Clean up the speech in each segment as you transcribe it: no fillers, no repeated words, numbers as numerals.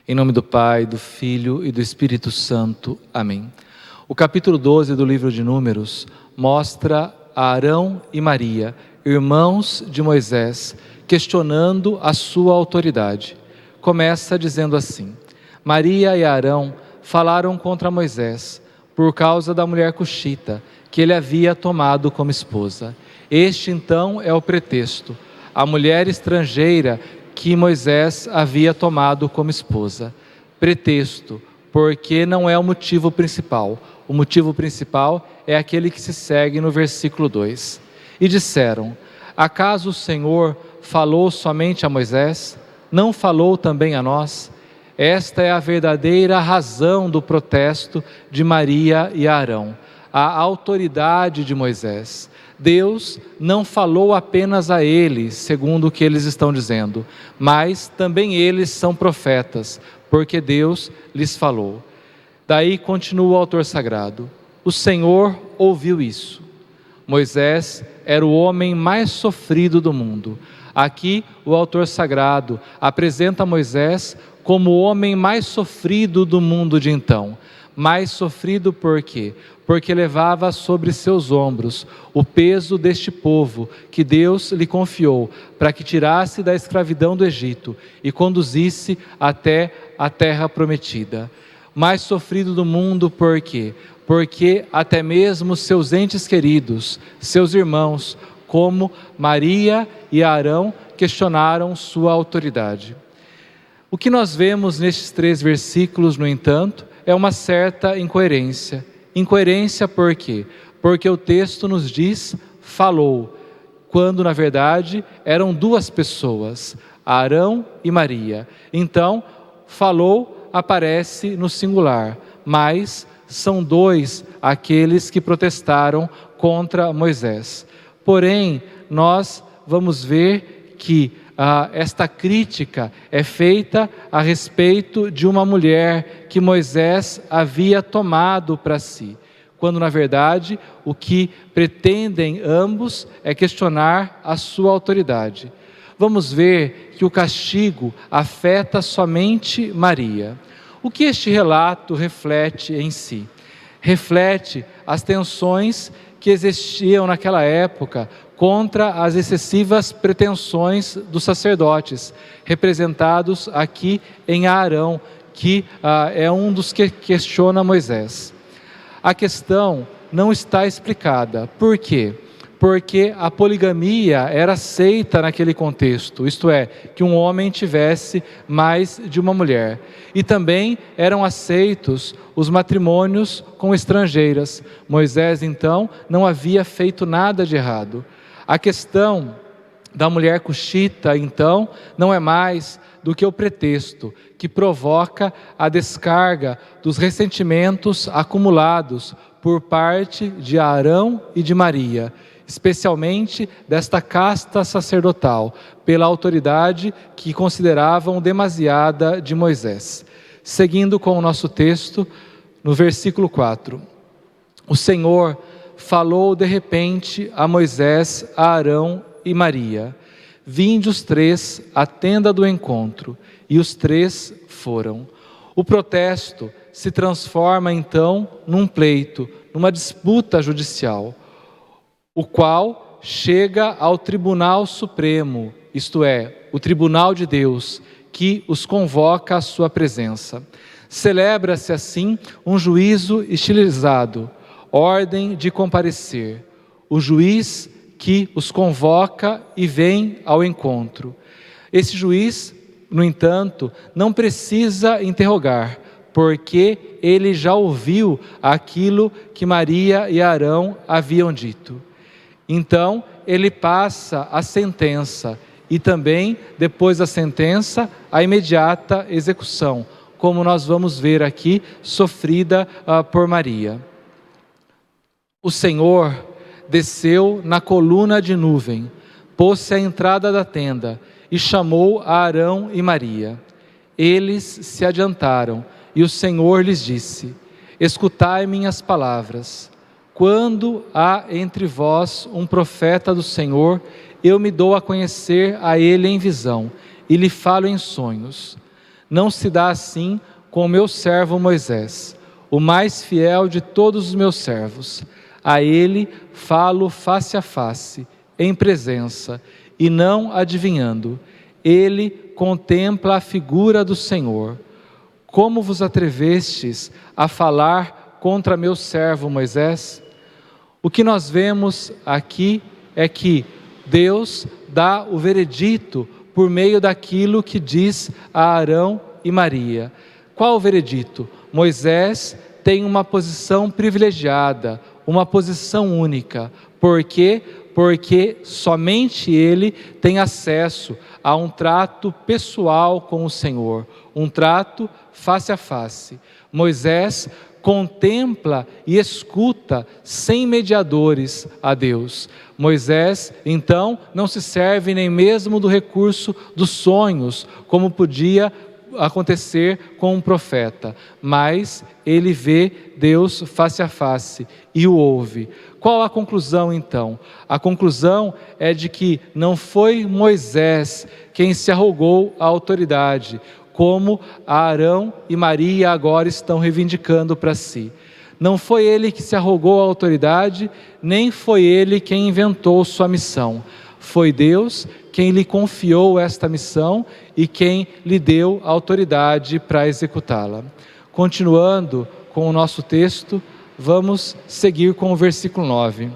Em nome do Pai, do Filho e do Espírito Santo. Amém. O capítulo 12 do livro de Números mostra Arão e Maria, irmãos de Moisés, questionando a sua autoridade. Começa dizendo assim: Maria e Arão falaram contra Moisés por causa da mulher cuxita, que ele havia tomado como esposa. Este então é o pretexto, a mulher estrangeira que Moisés havia tomado como esposa. Pretexto, porque não é o motivo principal. O motivo principal é aquele que se segue no versículo 2. E disseram: acaso o Senhor falou somente a Moisés? Não falou também a nós? Esta é a verdadeira razão do protesto de Maria e Arão, a autoridade de Moisés. Deus não falou apenas a eles, segundo o que eles estão dizendo, mas também eles são profetas, porque Deus lhes falou. Daí continua o autor sagrado: o Senhor ouviu isso. Moisés era o homem mais sofrido do mundo. Aqui o autor sagrado apresenta Moisés como o homem mais sofrido do mundo de então. Mais sofrido por quê? Porque levava sobre seus ombros o peso deste povo que Deus lhe confiou para que tirasse da escravidão do Egito e conduzisse até a terra prometida. Mais sofrido do mundo por quê? Porque até mesmo seus entes queridos, seus irmãos, como Maria e Arão, questionaram sua autoridade. O que nós vemos nestes 3 versículos, no entanto, é uma certa incoerência. Incoerência por quê? Porque o texto nos diz falou, quando na verdade eram 2 pessoas, Arão e Maria. Então, falou aparece no singular, mas são 2 aqueles que protestaram contra Moisés. Porém, nós vamos ver que esta crítica é feita a respeito de uma mulher que Moisés havia tomado para si, quando na verdade o que pretendem ambos é questionar a sua autoridade. Vamos ver que o castigo afeta somente Maria. O que este relato reflete em si? Reflete as tensões que existiam naquela época contra as excessivas pretensões dos sacerdotes, representados aqui em Arão, que é um dos que questiona Moisés. A questão não está explicada. Por quê? Porque a poligamia era aceita naquele contexto, isto é, que um homem tivesse mais de uma mulher. E também eram aceitos os matrimônios com estrangeiras. Moisés, então, não havia feito nada de errado. A questão da mulher cuxita, então, não é mais do que o pretexto que provoca a descarga dos ressentimentos acumulados por parte de Arão e de Maria, especialmente desta casta sacerdotal, pela autoridade que consideravam demasiada de Moisés. Seguindo com o nosso texto, no versículo 4. O Senhor falou de repente a Moisés, a Arão e Maria: vinde os 3 à tenda do encontro, e os 3 foram. O protesto se transforma então num pleito, numa disputa judicial, o qual chega ao Tribunal Supremo, isto é, o Tribunal de Deus, que os convoca à sua presença. Celebra-se assim um juízo estilizado, ordem de comparecer. O juiz que os convoca e vem ao encontro. Esse juiz, no entanto, não precisa interrogar, porque ele já ouviu aquilo que Maria e Arão haviam dito. Então, ele passa a sentença e também, depois da sentença, a imediata execução, como nós vamos ver aqui, sofrida por Maria. O Senhor desceu na coluna de nuvem, pôs-se à entrada da tenda e chamou a Arão e Maria. Eles se adiantaram e o Senhor lhes disse: escutai minhas palavras. Quando há entre vós um profeta do Senhor, eu me dou a conhecer a ele em visão e lhe falo em sonhos. não se dá assim com o meu servo Moisés, o mais fiel de todos os meus servos. A ele falo face a face, em presença, e não adivinhando. Ele contempla a figura do Senhor. Como vos atrevestes a falar contra meu servo Moisés? O que nós vemos aqui é que Deus dá o veredito por meio daquilo que diz a Arão e Maria. Qual o veredito? Moisés tem uma posição privilegiada, uma posição única. Por quê? Porque somente ele tem acesso a um trato pessoal com o Senhor, um trato face a face. Moisés contempla e escuta sem mediadores a Deus. Moisés, então, não se serve nem mesmo do recurso dos sonhos, como podia acontecer com um profeta, mas ele vê Deus face a face e o ouve. Qual a conclusão então? A conclusão é de que não foi Moisés quem se arrogou a autoridade, como Arão e Maria agora estão reivindicando para si. Não foi ele que se arrogou a autoridade, nem foi ele quem inventou sua missão. Foi Deus quem lhe confiou esta missão e quem lhe deu a autoridade para executá-la. Continuando com o nosso texto, vamos seguir com o versículo 9.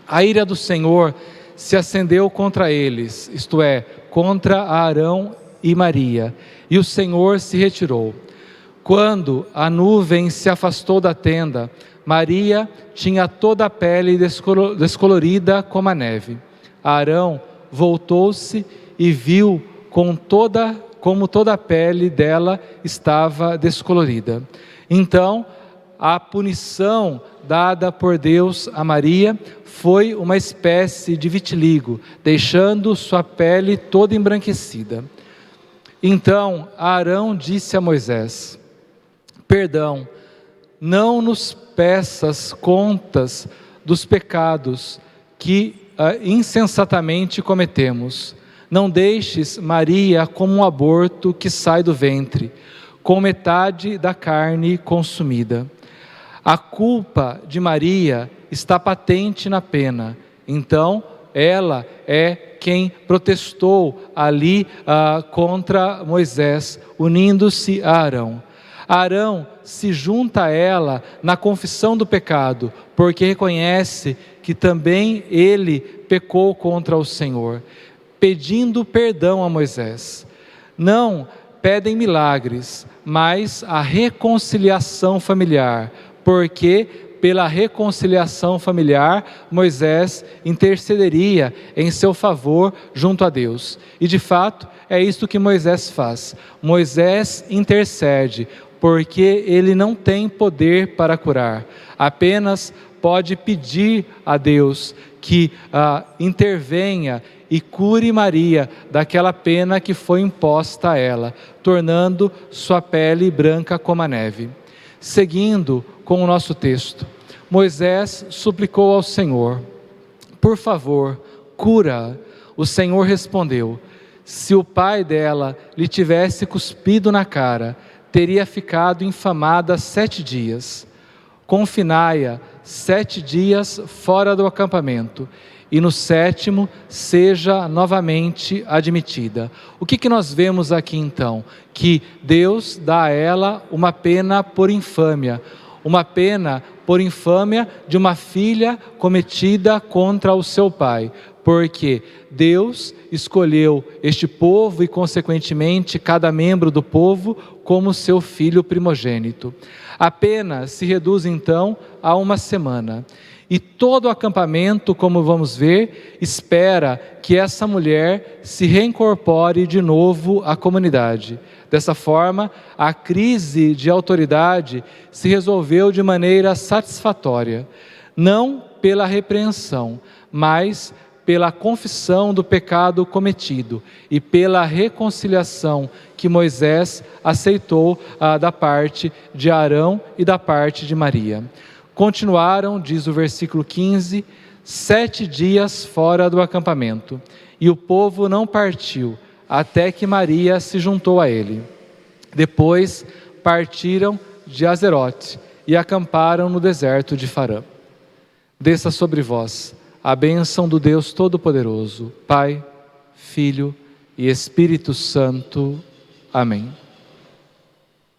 A ira do Senhor se acendeu contra eles, isto é, contra Arão e Maria, e o Senhor se retirou. Quando a nuvem se afastou da tenda, Maria tinha toda a pele descolorida como a neve. Arão voltou-se e viu como toda a pele dela estava descolorida. Então, a punição dada por Deus a Maria foi uma espécie de vitiligo, deixando sua pele toda embranquecida. Então Arão disse a Moisés: perdão, não nos peças contas dos pecados que insensatamente cometemos. Não deixes Maria como um aborto que sai do ventre, com metade da carne consumida. A culpa de Maria está patente na pena. Então, ela é quem protestou ali contra Moisés, unindo-se a Arão. Arão se junta a ela na confissão do pecado, porque reconhece que também ele pecou contra o Senhor, pedindo perdão a Moisés. Não pedem milagres, mas a reconciliação familiar, porque pela reconciliação familiar, Moisés intercederia em seu favor junto a Deus. E de fato, é isso que Moisés faz. Moisés intercede, porque ele não tem poder para curar. Apenas pode pedir a Deus que intervenha e cure Maria daquela pena que foi imposta a ela, tornando sua pele branca como a neve. Seguindo com o nosso texto, Moisés suplicou ao Senhor: por favor, cura. O Senhor respondeu: se o pai dela lhe tivesse cuspido na cara, teria ficado infamada 7 dias. Confinai-a 7 dias fora do acampamento, e no 7º seja novamente admitida. O que nós vemos aqui então? Que Deus dá a ela uma pena por infâmia, uma pena por infâmia de uma filha cometida contra o seu pai, porque Deus escolheu este povo e, consequentemente, cada membro do povo como seu filho primogênito. A pena se reduz, então, a 1 semana. E todo o acampamento, como vamos ver, espera que essa mulher se reincorpore de novo à comunidade. Dessa forma, a crise de autoridade se resolveu de maneira satisfatória, não pela repreensão, mas pela confissão do pecado cometido e pela reconciliação que Moisés aceitou da parte de Arão e da parte de Maria. Continuaram, diz o versículo 15, 7 dias fora do acampamento, e o povo não partiu, até que Maria se juntou a ele. Depois partiram de Azerote e acamparam no deserto de Farã. Desça sobre vós a bênção do Deus Todo-Poderoso, Pai, Filho e Espírito Santo. Amém.